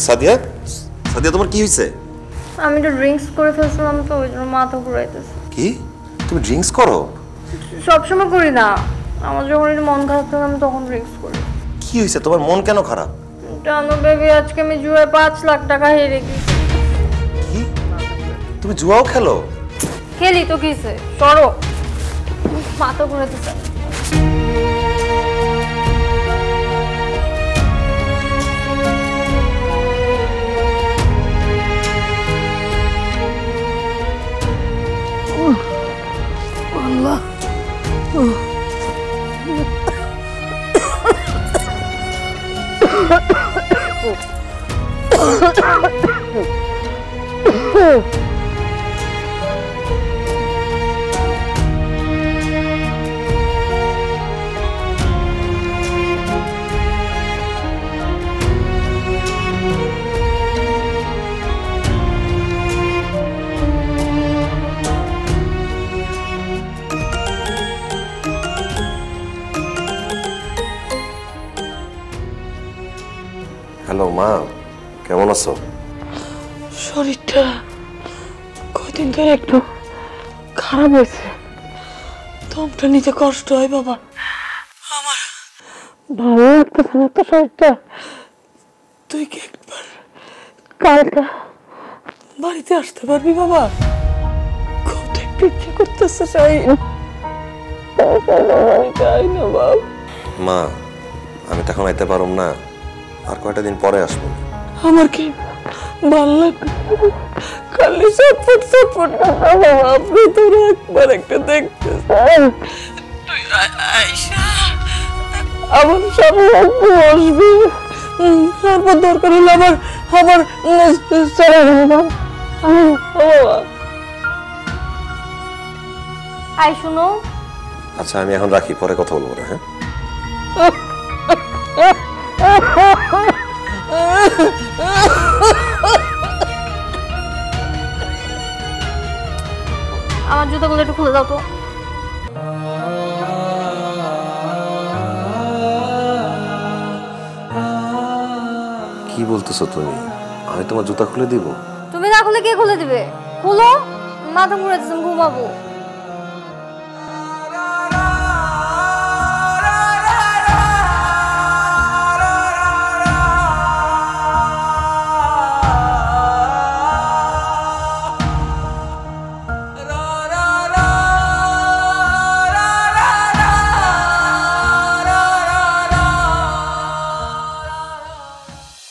সাদিয়া, সাদিয়া তোমার কি হয়েছে? আমি তো ড্রিঙ্কস করে ফেলছিলাম, তো ওই জন্য মাথা ঘুরাইতেছে। কি তুমি ড্রিঙ্কস করো? সবসময় করি না, আমার যখন মন খারাপ থাকে আমি তখন ড্রিঙ্কস করি। কি হয়েছে তোমার, মন কেন খারাপ? জানো বেবি, আজকে আমি জুয়ায় 5 লাখ টাকা হেরে গেছি। কি তুমি জুয়াও খেলো? খেলি তো কিসে, সরো, মাথা ঘুরাইতেছে। আল্লাহ, হ্যালো মা, কেমন আছো? শরীরটা কদিন ধরে একটু খারাপ হয়েছে, দমটা নিতে কষ্ট হয় বাবা। আমার ভালো লাগতেছে না তো শরীরটা। তুই কি একবার কালটা বাড়িতে আসতে পারবি বাবা? খুব দেখতে ইচ্ছে করতেছে, চাই না বাবা। মা আমি তো এখন আইতে পারুম না, আর কয়টা দিন পরে আসবো। আমার কি ভাল লাগে খালি চটপট চটপট আপনি তোর একবার একটা দেখতে চাই। তুই আইসা আমার সামনে বসবি, তারপর দরকার হলে আবার চলে যাবো। আই শুনো, আচ্ছা আমি এখন রাখি, পরে কথা বলবো না। হ্যাঁ আমার জুতাগুলো একটু খুলে দাও তো। কি বলতেছো তুমি? আমি তোমার জুতা খুলে দিব? তুমি না খুলে কে খুলে দিবে? খুলো, মাথা ঘুরাইতেছে, ঘুমাবো।